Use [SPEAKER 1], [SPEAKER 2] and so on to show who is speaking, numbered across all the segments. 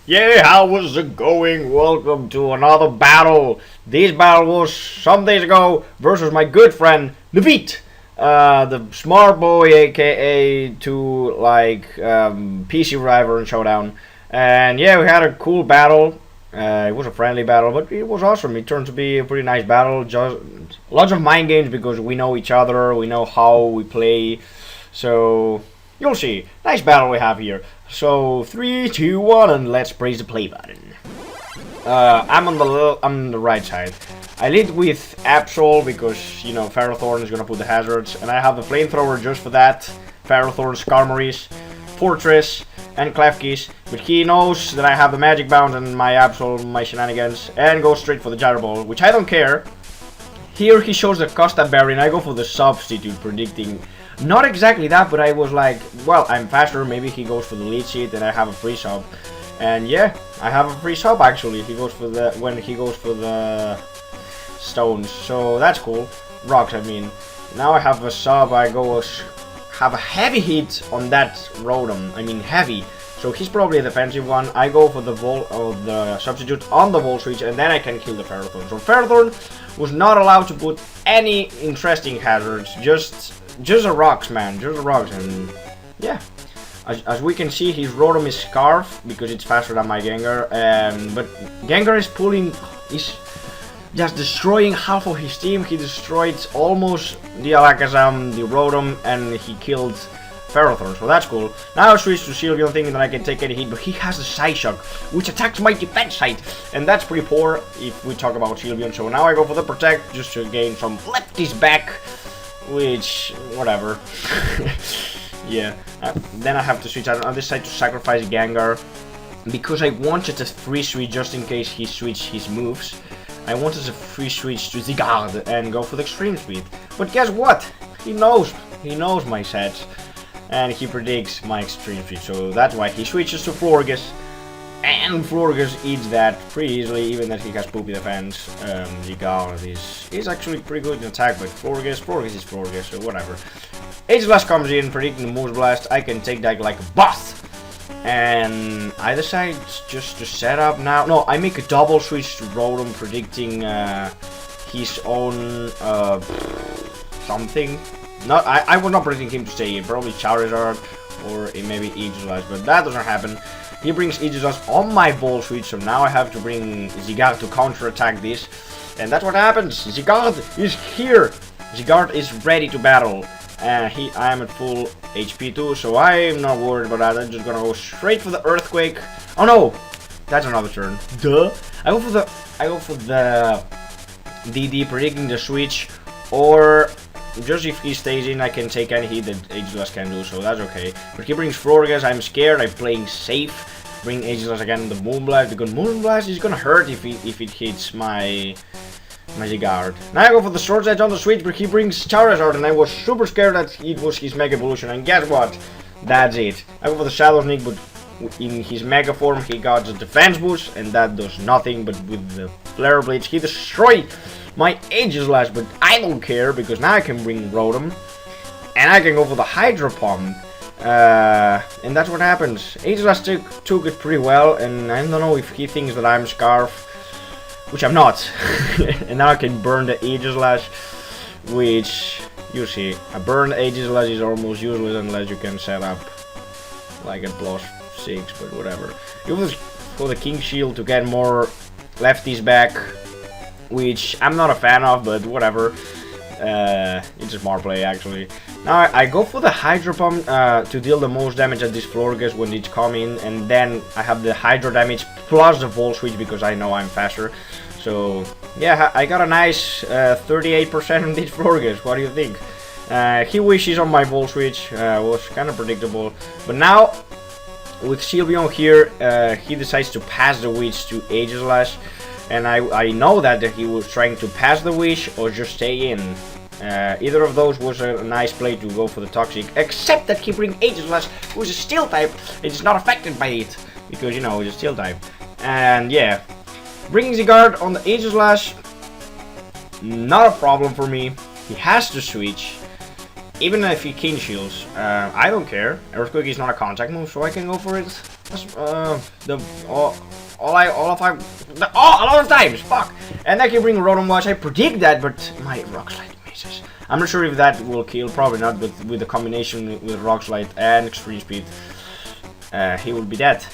[SPEAKER 1] Yeah, how was it going? Welcome to another battle. This battle was some days ago versus my good friend Naveed, the smart boy, aka to PC driver in Showdown. And yeah, we had a cool battle. It was a friendly battle, but it was awesome. It turned to be a pretty nice battle. Just lots of mind games because we know each other, we know how we play. So you'll see. Nice battle we have here. So 3, 2, 1, and let's press the play button. I'm on the right side. I lead with Absol because Ferrothorn is gonna put the hazards, and I have the flamethrower just for that. Ferrothorn, Skarmory's, Fortress, and Klefki's, but he knows that I have the magic bound and my Absol, my shenanigans, and goes straight for the Gyro Ball, which I don't care. Here he shows the Costa Berry, and I go for the substitute, predicting not exactly that, but I was like, well, I'm faster, maybe he goes for the lead sheet and I have a free sub. And yeah, I have a free sub actually. When he goes for the stones. So that's cool. Rocks, I mean. Now I have a sub, have a heavy hit on that Rotom. I mean heavy. So he's probably a defensive one. I go for the substitute on the Volt Switch, and then I can kill the Ferrothorn. So Ferrothorn was not allowed to put any interesting hazards, just the rocks, man, just the rocks. And yeah, as we can see, his Rotom is Scarf because it's faster than my Gengar, but Gengar is just destroying half of his team. He destroyed almost the Alakazam, the Rotom, and he killed Ferrothorn, so that's cool. Now I switch to Sylveon thinking that I can take any hit, but he has the Psyshock, which attacks my defense side, and that's pretty poor if we talk about Sylveon. So now I go for the Protect just to gain some lefties back, which, whatever. Yeah, then I have to switch out on this side to sacrifice Gengar, because I wanted a free switch just in case he switched his moves. I wanted a free switch to Zygarde and go for the Extreme Speed, but guess what? He knows my sets. And he predicts my Extreme Speed, so that's why he switches to Florges. And Florges eats that pretty easily, even that he has poopy defense. Zygarde is actually pretty good in attack, but Florges is Florges, so whatever. Ageless comes in, predicting the Moose Blast. I can take that like a boss. And I decide just to set up now. No, I make a double switch to Rotom, predicting his own something. I was not predicting him to stay in, probably Charizard or maybe Aegislash, but that doesn't happen. He brings Aegislash on my Ball Switch, so now I have to bring Zygarde to counter-attack this, and that's what happens. Zygarde is here. Zygarde is ready to battle. I am at full HP too, so I'm not worried about that. I'm just gonna go straight for the Earthquake. Oh no, that's another turn. Duh. I go for the DD, predicting the switch, or just if he stays in, I can take any hit that Aegislash can do, so that's okay. But he brings Florges, I'm scared, I'm playing safe. Bring Aegislash again, the Moonblast, because Moonblast is gonna hurt if it hits my Zygarde. Now I go for the Swords Edge on the switch, but he brings Charizard, and I was super scared that it was his Mega Evolution, and guess what? That's it. I go for the Shadow Sneak, but in his Mega form he got the defense boost, and that does nothing, but with the Flare Blades he destroyed my Aegislash, but I don't care because now I can bring Rotom and I can go for the Hydro Pump, and that's what happens. Aegislash took it pretty well, and I don't know if he thinks that I'm Scarf, which I'm not. And now I can burn the Aegislash, which you see, a burned Aegislash is almost useless unless you can set up like a +6, but whatever. You go for the King Shield to get more lefties back, which I'm not a fan of, but whatever. It's a smart play actually. Now I go for the Hydro Pump to deal the most damage at this Florges when it's coming, and then I have the Hydro damage plus the Volt Switch because I know I'm faster. So yeah, I got a nice 38% on this Florges. What do you think? He wishes on my Volt Switch, was kind of predictable, but now with Sylveon here, he decides to pass the Witch to Aegislash. And I know that he was trying to pass the Wish or just stay in. Either of those was a nice play to go for the Toxic, except that he brings Aegislash, who is a Steel type. It's not affected by it, because, it's a Steel type. And yeah, bringing Zygarde on the Aegislash, not a problem for me. He has to switch. Even if he King Shields, I don't care. Earthquake is not a contact move, so I can go for it. the a lot of times. Fuck. And I can bring Rotom Watch. I predict that, but my Rock Slide misses. I'm not sure if that will kill. Probably not. But with the combination with Rock Slide and Extreme Speed, he will be dead.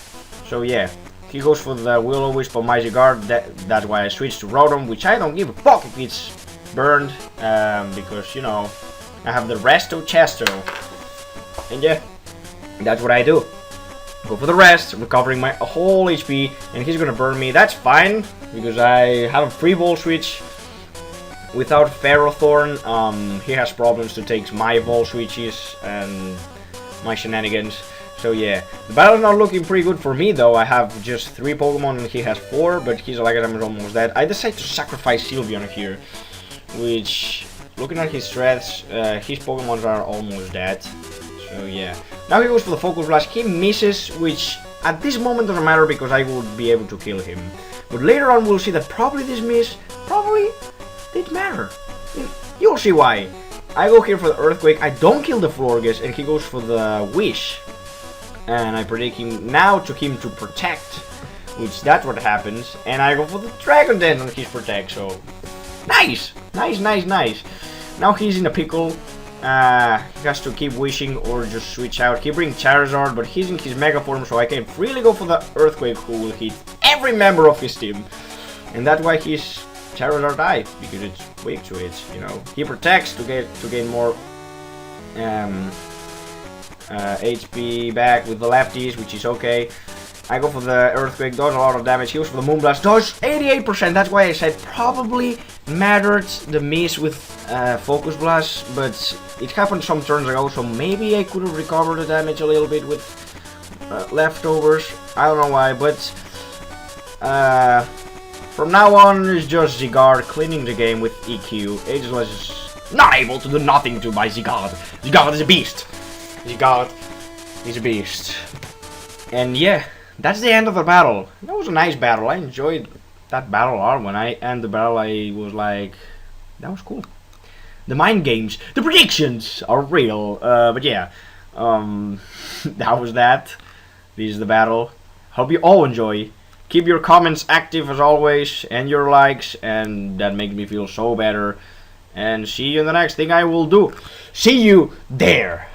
[SPEAKER 1] So yeah, he goes for the Will-O-Wisp on my Zygarde. That's why I switched to Rotom, which I don't give a fuck if it's burned, because, you know, I have the Resto Chesto. And yeah, that's what I do. Go for the rest, recovering my whole HP, and he's gonna burn me. That's fine, because I have a free Volt Switch. Without Ferrothorn, he has problems to take my Volt Switches and my shenanigans. So yeah, the battle's not looking pretty good for me though. I have just 3 Pokemon and he has 4, but his Legatum is almost dead. I decided to sacrifice Sylveon here, which, looking at his strats, his Pokemon are almost dead. So yeah, now he goes for the Focus Blast. He misses, which at this moment doesn't matter because I would be able to kill him. But later on we'll see that probably this miss probably did matter. You'll see why. I go here for the Earthquake. I don't kill the Florges, and he goes for the Wish. And I predict him now to him to Protect, which that's what happens. And I go for the Dragon Dance on his Protect. So nice. Now he's in a pickle. He has to keep wishing or just switch out. He brings Charizard, but he's in his Mega Form, so I can freely go for the Earthquake, who will hit every member of his team. And that's why his Charizard died, because it's weak to it. You know, he protects to gain more HP back with the lefties, which is okay. I go for the Earthquake, does a lot of damage. He goes for the Moonblast, does 88%. That's why I said probably mattered the miss with Focus Blast, but it happened some turns ago, so maybe I could have recovered the damage a little bit with leftovers. I don't know why, but from now on it's just Zygarde cleaning the game with EQ. Ageless is not able to do nothing to my Zygarde. Zygarde is a beast. Zygarde is a beast. And yeah, that's the end of the battle. That was a nice battle. I enjoyed that battle a lot. When I end the battle, I was like, that was cool. The mind games, the predictions are real. But yeah, that was that. This is the battle. Hope you all enjoy. Keep your comments active as always, and your likes, and that makes me feel so better. And see you in the next thing I will do. See you there.